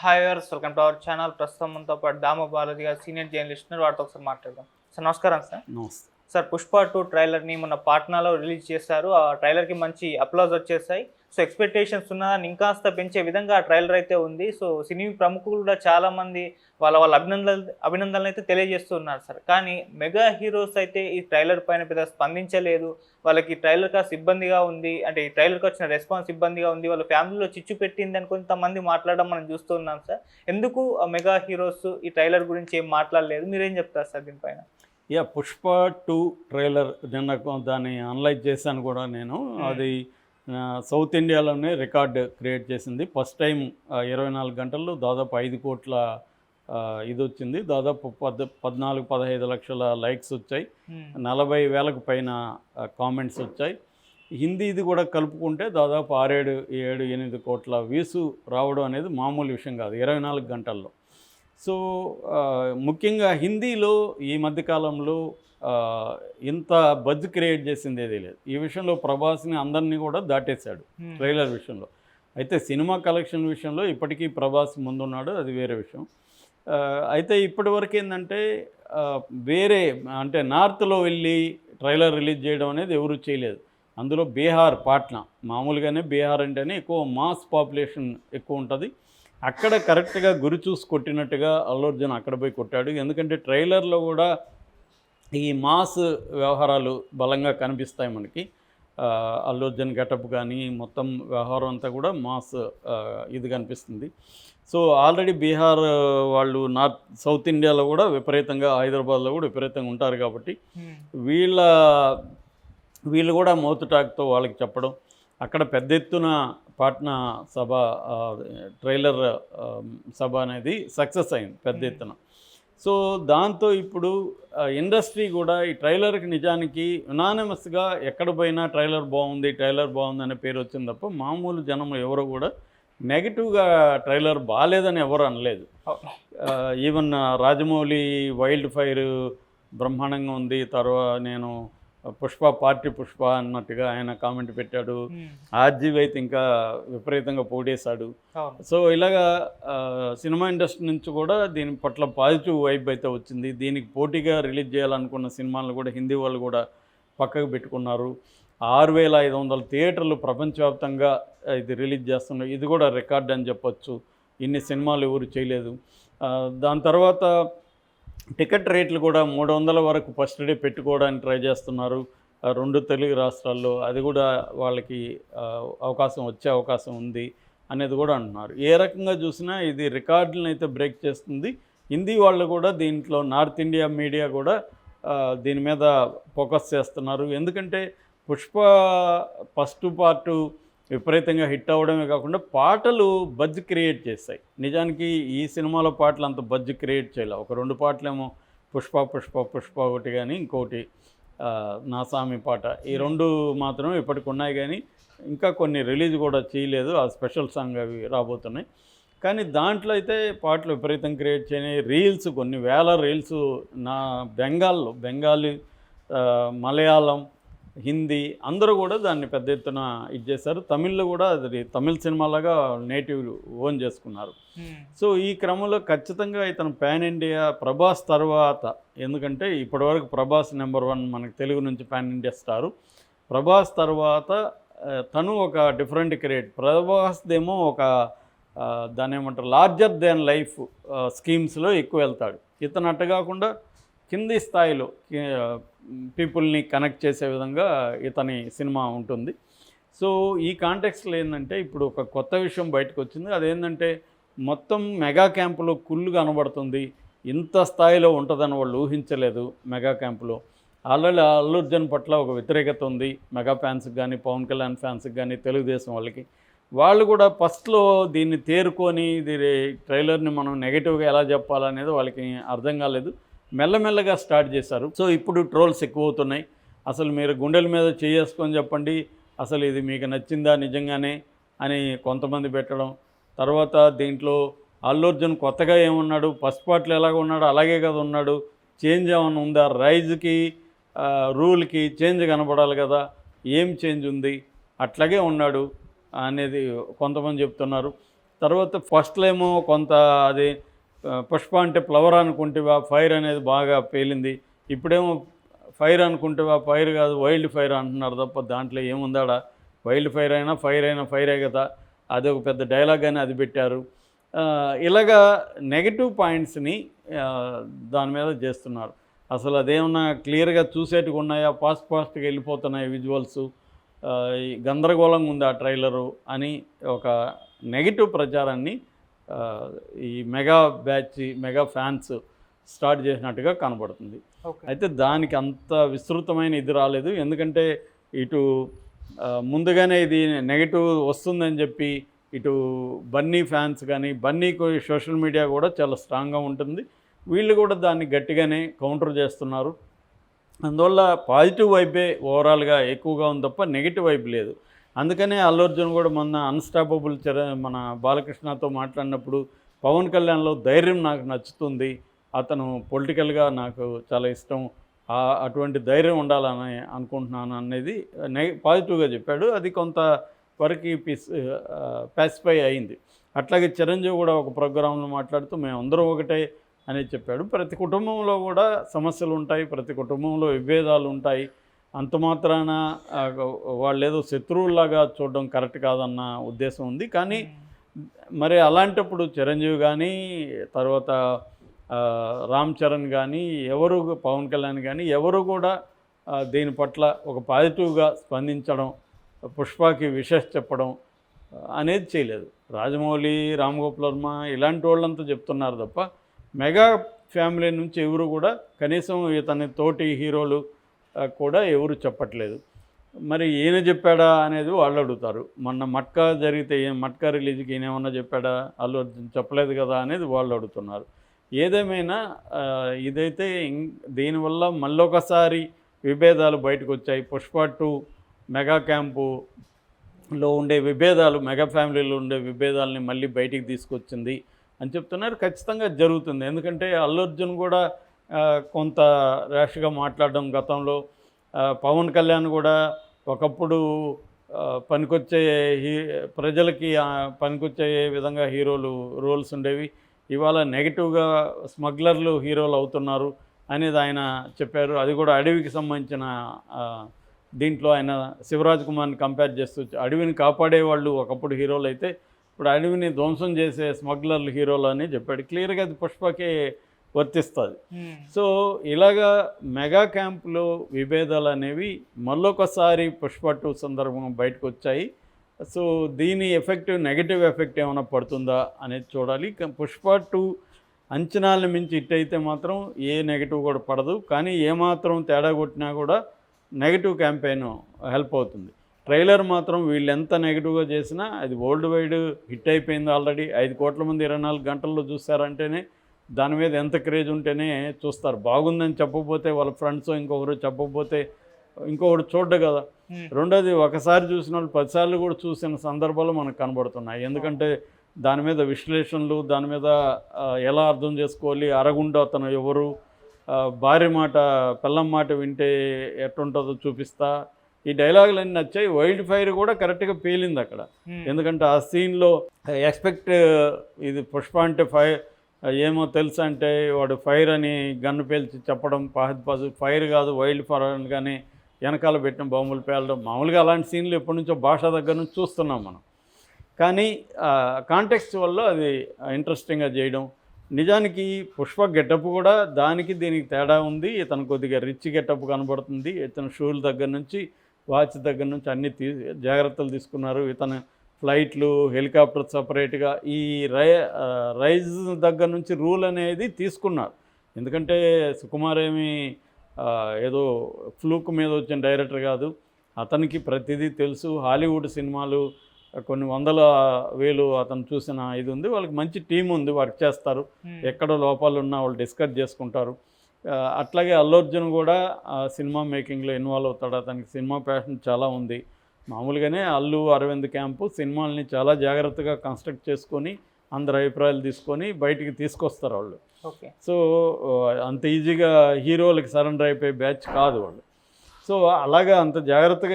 Hi viewers, welcome to our channel. ప్రస్తుతం మనతో పాటు దామ బాలాజీ గారు, సీనియర్ జర్నలిస్ట్ ఉన్నారు. వారితో ఒకసారి మాట్లాడదాం. సార్ నమస్కారం సార్. నమస్తే. సార్, 'పుష్ప 2' ట్రైలర్ని మొన్న పాట్నాలో రిలీజ్ చేశారు. ఆ ట్రైలర్కి మంచి అప్లాజ్ వచ్చేసాయి. సో ఎక్స్పెక్టేషన్స్ ఉన్నదాన్ని ఇంకాస్త పెంచే విధంగా ఆ ట్రైలర్ అయితే ఉంది. సో సినీ ప్రముఖులు కూడా చాలామంది వాళ్ళ అభినందనలు అయితే తెలియజేస్తున్నారు సార్. కానీ మెగా హీరోస్ అయితే ఈ ట్రైలర్ పైన పెద్ద స్పందించలేదు. వాళ్ళకి ట్రైలర్ కాస్త ఇబ్బందిగా ఉంది, అంటే ఈ ట్రైలర్కి వచ్చిన రెస్పాన్స్ ఇబ్బందిగా ఉంది, వాళ్ళ ఫ్యామిలీలో చిచ్చు పెట్టింది అని కొంతమంది మాట్లాడడం మనం చూస్తున్నాం సార్. ఎందుకు మెగా హీరోస్ ఈ ట్రైలర్ గురించి ఏం మాట్లాడలేదు? మీరేం చెప్తారు సార్ దీనిపైన? 'పుష్ప 2' ట్రైలర్ నిన్న దాన్ని అనలైజ్ చేశాను కూడా నేను. అది సౌత్ ఇండియాలోనే రికార్డ్ క్రియేట్ చేసింది. ఫస్ట్ టైం 24 గంటల్లో దాదాపు 5 కోట్ల ఇది వచ్చింది. దాదాపు 14-15 లక్షల లైక్స్ వచ్చాయి. 40,000కు పైన కామెంట్స్ వచ్చాయి. హిందీది కూడా కలుపుకుంటే దాదాపు 6-7-8 కోట్ల వ్యూస్ రావడం అనేది మామూలు విషయం కాదు 24 గంటల్లో. సో ముఖ్యంగా హిందీలో ఈ మధ్యకాలంలో ఇంత బజ్ క్రియేట్ చేసింది ఏదీ లేదు. ఈ విషయంలో ప్రభాస్ని అందరినీ కూడా దాటేశాడు ట్రైలర్ విషయంలో. అయితే సినిమా కలెక్షన్ విషయంలో ఇప్పటికీ ప్రభాస్ ముందున్నాడు, అది వేరే విషయం. అయితే ఇప్పటి వరకు ఏంటంటే వేరే అంటే నార్త్లో వెళ్ళి ట్రైలర్ రిలీజ్ చేయడం అనేది ఎవరు చేయలేదు. అందులో బీహార్, పాట్నా, మామూలుగానే బీహార్ అంటేనే ఎక్కువ మాస్ పాపులేషన్ ఎక్కువ ఉంటుంది. అక్కడ కరెక్ట్గా గురి చూసి కొట్టినట్టుగా అల్లు అర్జున్ అక్కడ పోయి కొట్టాడు. ఎందుకంటే ట్రైలర్లో కూడా ఈ మాస్ వ్యవహారాలు బలంగా కనిపిస్తాయి మనకి. అల్లు అర్జున్ గెటప్ కానీ మొత్తం వ్యవహారం అంతా కూడా మాస్ ఇది కనిపిస్తుంది. సో ఆల్రెడీ బీహార్ వాళ్ళు సౌత్ ఇండియాలో కూడా విపరీతంగా, హైదరాబాద్లో కూడా విపరీతంగా ఉంటారు కాబట్టి వీళ్ళు కూడా మౌత్ టాక్తో వాళ్ళకి చెప్పడం, అక్కడ పెద్ద ఎత్తున పాట్నా సభ ట్రైలర్ సభ అనేది సక్సెస్ అయింది పెద్ద ఎత్తున. సో దాంతో ఇప్పుడు ఇండస్ట్రీ కూడా ఈ ట్రైలర్కి నిజానికి యునానిమస్గా ఎక్కడ పోయినా ట్రైలర్ బాగుంది అనే పేరు వచ్చింది తప్ప మామూలు జనం ఎవరు కూడా నెగిటివ్గా ట్రైలర్ బాగాలేదని ఎవరు అనలేదు. ఈవెన్ రాజమౌళి వైల్డ్ ఫైర్ బ్రహ్మాండంగా ఉంది, తర్వాత నేను పుష్ప అన్నట్టుగా ఆయన కామెంట్ పెట్టాడు. ఆర్జీవి అయితే ఇంకా విపరీతంగా పోడేశాడు. సో ఇలాగా సినిమా ఇండస్ట్రీ నుంచి కూడా దీని పట్ల పాజిటివ్ వైబ్ అయితే వచ్చింది. దీనికి పోటీగా రిలీజ్ చేయాలనుకున్న సినిమాలను కూడా హిందీ వాళ్ళు కూడా పక్కకు పెట్టుకున్నారు. 6,500 థియేటర్లు ప్రపంచవ్యాప్తంగా ఇది రిలీజ్ చేస్తున్నారు. ఇది కూడా రికార్డ్ అని చెప్పొచ్చు. ఇన్ని సినిమాలు ఎవరు చేయలేదు. దాని తర్వాత టికెట్ రేట్లు కూడా 300 వరకు ఫస్ట్ డే పెట్టుకోవడానికి ట్రై చేస్తున్నారు 2 తెలుగు రాష్ట్రాల్లో. అది కూడా వాళ్ళకి వచ్చే అవకాశం ఉంది అనేది కూడా అంటున్నారు. ఏ రకంగా చూసినా ఇది రికార్డులను అయితే బ్రేక్ చేస్తుంది. హిందీ వాళ్ళు కూడా దీంట్లో నార్త్ ఇండియా మీడియా కూడా దీని మీద ఫోకస్ చేస్తున్నారు. ఎందుకంటే పుష్ప ఫస్ట్ పార్ట్ విపరీతంగా హిట్ అవ్వడమే కాకుండా పాటలు బజ్ క్రియేట్ చేస్తాయి. నిజానికి ఈ సినిమాలో పాటలు అంత బజ్ క్రియేట్ చేయలేవు. ఒక 2 పాటలేమో పుష్ప ఒకటి కానీ ఇంకోటి నా సామి పాట, ఈ 2 మాత్రం ఇప్పటికి ఉన్నాయి. కానీ ఇంకా కొన్ని రిలీజ్ కూడా చేయలేదు. ఆ స్పెషల్ సాంగ్ అవి రాబోతున్నాయి. కానీ దాంట్లో అయితే పాటలు విపరీతం క్రియేట్ చేయని రీల్స్, కొన్ని వేల రీల్స్ బెంగాలీ, మలయాళం, హిందీ అందరూ కూడా దాన్ని పెద్ద ఎత్తున ఇచ్చేశారు. తమిళ్లో కూడా అది తమిళ్ సినిమాలాగా నేటివ్ ఓన్ చేసుకున్నారు. సో ఈ క్రమంలో ఖచ్చితంగా ఇతను పాన్ ఇండియా ప్రభాస్ తర్వాత, ఎందుకంటే ఇప్పటివరకు ప్రభాస్ నెంబర్ 1 మనకి తెలుగు నుంచి పాన్ ఇండియా స్టారు. ప్రభాస్ తర్వాత తను ఒక డిఫరెంట్ క్రియేట్. ప్రభాస్దేమో ఒక దాని ఏమంటారు లార్జర్ దాన్ లైఫ్ స్కీమ్స్లో ఎక్కువ వెళ్తాడు. ఇతను అట్ట కాకుండా కింది స్థాయిలో పీపుల్ని కనెక్ట్ చేసే విధంగా ఇతని సినిమా ఉంటుంది. సో ఈ కాంటెక్స్లో ఏంటంటే ఇప్పుడు ఒక కొత్త విషయం బయటకు వచ్చింది. అదేంటంటే మొత్తం మెగా క్యాంపులో కుళ్ళు కనబడుతుంది. ఇంత స్థాయిలో ఉంటుందని వాళ్ళు ఊహించలేదు. మెగా క్యాంపులో ఆల్రెడీ అల్లు అర్జున్ పట్ల ఒక వ్యతిరేకత ఉంది మెగా ఫ్యాన్స్కి కానీ, పవన్ కళ్యాణ్ ఫ్యాన్స్కి కానీ, తెలుగుదేశం వాళ్ళకి. వాళ్ళు కూడా ఫస్ట్లో దీన్ని తేరుకొని ట్రైలర్ని మనం నెగిటివ్గా ఎలా చెప్పాలనేది వాళ్ళకి అర్థం కాలేదు. మెల్లమెల్లగా స్టార్ట్ చేశారు. సో ఇప్పుడు ట్రోల్స్ ఎక్కువ అవుతున్నాయి. అసలు మీరు గుండెల మీద చేసుకొని చెప్పండి, అసలు ఇది మీకు నచ్చిందా నిజంగానే అని కొంతమంది పెట్టడం. తర్వాత దీంట్లో అల్లు అర్జున్ కొత్తగా ఏమున్నాడు, ఫస్ట్ పార్ట్లో ఎలాగ ఉన్నాడు అలాగే కదా ఉన్నాడు, చేంజ్ ఏమైనా ఉందా, రైజ్కి రూల్కి చేంజ్ కనపడాలి కదా, ఏం చేంజ్ ఉంది, అట్లాగే ఉన్నాడు అనేది కొంతమంది చెప్తున్నారు. తర్వాత ఫస్ట్లో ఏమో కొంత అది పుష్ప అంటే ఫ్లవర్ అనుకుంటేవా ఫైర్ అనేది బాగా పేలింది. ఇప్పుడేమో ఫైర్ అనుకుంటేవా ఫైర్ కాదు వైల్డ్ ఫైర్ అంటున్నారు తప్ప దాంట్లో ఏముందాడా, వైల్డ్ ఫైర్ అయినా ఫైరే కదా, అది ఒక పెద్ద డైలాగ్ అని అది పెట్టారు. ఇలాగా నెగటివ్ పాయింట్స్ని దాని మీద చేస్తున్నారు. అసలు అదేమన్నా క్లియర్గా చూసేట్టుగా ఉన్నాయా, ఫాస్ట్గా వెళ్ళిపోతున్నాయి విజువల్స్, ఈ గందరగోళంగా ఉంది ఆ ట్రైలరు అని ఒక నెగిటివ్ ప్రచారాన్ని ఈ మెగా ఫ్యాన్స్ స్టార్ట్ చేసినట్టుగా కనబడుతుంది. అయితే దానికి అంత విస్తృతమైన ఇది రాలేదు. ఎందుకంటే ఇటు ముందుగానే ఇది నెగిటివ్ వస్తుందని చెప్పి ఇటు బన్నీ ఫ్యాన్స్ కానీ, బన్నీకి సోషల్ మీడియా కూడా చాలా స్ట్రాంగ్గా ఉంటుంది, వీళ్ళు కూడా దాన్ని గట్టిగానే కౌంటర్ చేస్తున్నారు. అందువల్ల పాజిటివ్ వైపే ఓవరాల్గా ఎక్కువగా ఉంది తప్ప నెగిటివ్ వైపు లేదు. అందుకనే అల్లు అర్జున్ కూడా మొన్న అన్స్టాపబుల్ మన బాలకృష్ణతో మాట్లాడినప్పుడు పవన్ కళ్యాణ్లో ధైర్యం నాకు నచ్చుతుంది, అతను పొలిటికల్గా నాకు చాలా ఇష్టం, అటువంటి ధైర్యం ఉండాలని అనుకుంటున్నాను అనేది పాజిటివ్గా చెప్పాడు. అది కొంత వరకు పాసిఫై అయింది. అట్లాగే చిరంజీవి కూడా ఒక ప్రోగ్రాంలో మాట్లాడుతూ మేమందరం ఒకటే అనేది చెప్పాడు. ప్రతి కుటుంబంలో కూడా సమస్యలు ఉంటాయి, ప్రతి కుటుంబంలో విభేదాలు ఉంటాయి, అంత మాత్రాన వాళ్ళు ఏదో శత్రువుల్లాగా చూడడం కరెక్ట్ కాదన్న ఉద్దేశం ఉంది. కానీ మరి అలాంటప్పుడు చిరంజీవి కానీ, తర్వాత రామ్ చరణ్ కానీ, ఎవరు పవన్ కళ్యాణ్ కానీ ఎవరు కూడా దీని పట్ల ఒక పాజిటివ్గా స్పందించడం, పుష్పకి విషెస్ చెప్పడం అనేది చేయలేదు. రాజమౌళి, రామ్ గోపాల్ వర్మ ఇలాంటి వాళ్ళంతా చెప్తున్నారు తప్ప మెగా ఫ్యామిలీ నుంచి ఎవరు కూడా కనీసం ఇతని తోటి హీరోలు కూడా ఎవరు చెప్పట్లేదు. మరి ఈయన చెప్పాడా అనేది వాళ్ళు అడుగుతారు. మొన్న మట్కా జరిగితే మట్కా రిలీజ్కి ఈయన ఏమన్నా చెప్పాడా, అల్లు అర్జున్ చెప్పలేదు కదా అనేది వాళ్ళు అడుగుతున్నారు. ఏదేమైనా ఇదైతే దీనివల్ల మళ్ళొకసారి విభేదాలు బయటకు వచ్చాయి. పుష్ప 2 మెగా క్యాంపులో ఉండే విభేదాలు, మెగా ఫ్యామిలీలో ఉండే విభేదాలని మళ్ళీ బయటికి తీసుకొచ్చింది అని చెప్తున్నారు. ఖచ్చితంగా జరుగుతుంది. ఎందుకంటే అల్లు అర్జున్ కూడా కొంత ర్యాష్గా మాట్లాడడం గతంలో, పవన్ కళ్యాణ్ కూడా ఒకప్పుడు పనికొచ్చే ప్రజలకి పనికొచ్చే విధంగా రోల్స్ ఉండేవి, ఇవాళ నెగిటివ్గా స్మగ్లర్లు హీరోలు అవుతున్నారు అనేది ఆయన చెప్పారు. అది కూడా అడవికి సంబంధించిన దీంట్లో ఆయన శివరాజ్ కుమార్ని కంపేర్ చేస్తూ అడవిని కాపాడేవాళ్ళు ఒకప్పుడు హీరోలు అయితే ఇప్పుడు అడవిని ధ్వంసం చేసే స్మగ్లర్లు హీరోలు అని చెప్పాడు. క్లియర్గా అది పుష్పకే వర్తిస్తుంది. సో ఇలాగా మెగా క్యాంపులో విభేదాలు అనేవి మళ్ళొకసారి పుష్ప 2 సందర్భంగా బయటకు వచ్చాయి. సో దీని నెగటివ్ ఎఫెక్ట్ ఏమైనా పడుతుందా అనేది చూడాలి. పుష్ప 2 అంచనాలను మించి హిట్ అయితే మాత్రం ఏ నెగిటివ్ కూడా పడదు. కానీ ఏమాత్రం తేడా కొట్టినా కూడా నెగిటివ్ క్యాంపెయిన్ హెల్ప్ అవుతుంది. ట్రైలర్ మాత్రం వీళ్ళు ఎంత నెగిటివ్గా చేసినా అది వరల్డ్ వైడ్ హిట్ అయిపోయింది ఆల్రెడీ. 5 కోట్ల మంది 24 గంటల్లో చూస్తారంటేనే దాని మీద ఎంత క్రేజ్ ఉంటేనే చూస్తారు. బాగుందని చెప్పకపోతే వాళ్ళ ఫ్రెండ్స్ ఇంకొకరు చెప్పకపోతే ఇంకొకరు చూడ్డు కదా. రెండోది ఒకసారి చూసిన వాళ్ళు 10 సార్లు కూడా చూసిన సందర్భాలు మనకు కనబడుతున్నాయి. ఎందుకంటే దాని మీద విశ్లేషణలు, దాని మీద ఎలా అర్థం చేసుకోవాలి, అరగుండా అతను ఎవరు, భార్య మాట పిల్లం మాట వింటే ఎట్టుంటుందో చూపిస్తా, ఈ డైలాగులన్నీ నచ్చాయి. వైల్డ్ ఫైర్ కూడా కరెక్ట్గా పేలింది అక్కడ. ఎందుకంటే ఆ సీన్లో ఇది పుష్ప అంటే ఏమో తెలుసు అంటే వాడు ఫైర్ అని గన్ను పేల్చి చెప్పడం, ఫైర్ కాదు వైల్డ్ ఫైర్ అని కానీ వెనకాల పెట్టిన బాంబులు పేలడం, మామూలుగా అలాంటి సీన్లు ఎప్పటి నుంచో భాష దగ్గర నుంచి చూస్తున్నాం మనం. కానీ కాంటెక్స్ట్ వల్ల అది ఇంట్రెస్టింగ్గా చేయడం. నిజానికి పుష్ప గెటప్ కూడా దానికి దీనికి తేడా ఉంది. ఇతను కొద్దిగా రిచ్ గెటప్ కనబడుతుంది. ఇతను షూల దగ్గర నుంచి వాచ్ దగ్గర నుంచి అన్ని జాగ్రత్తలు తీసుకున్నారు. ఇతను ఫ్లైట్లు, హెలికాప్టర్ సపరేట్గా ఈ రైజ్ దగ్గర నుంచి రూల్ అనేది తీసుకున్నారు. ఎందుకంటే సుకుమార్ ఏమి ఏదో ఫ్లూక్ మీద వచ్చిన డైరెక్టర్ కాదు, అతనికి ప్రతిదీ తెలుసు. హాలీవుడ్ సినిమాలు కొన్ని 100,000 అతను చూసిన ఇది ఉంది. వాళ్ళకి మంచి టీం ఉంది, వర్క్ చేస్తారు. ఎక్కడ లోపాలు ఉన్నా వాళ్ళు డిస్కస్ చేసుకుంటారు. అట్లాగే అల్లు అర్జున్ కూడా సినిమా మేకింగ్లో ఇన్వాల్వ్ అవుతాడు. అతనికి సినిమా ప్యాషన్ చాలా ఉంది. మామూలుగానే అల్లు అరవింద్ క్యాంపు సినిమాల్ని చాలా జాగ్రత్తగా కన్స్ట్రక్ట్ చేసుకొని అందరి అభిప్రాయాలు తీసుకొని బయటికి తీసుకొస్తారు వాళ్ళు. సో అంత ఈజీగా హీరోలకి సరెండర్ అయిపోయే బ్యాచ్ కాదు వాళ్ళు. సో అలాగా అంత జాగ్రత్తగా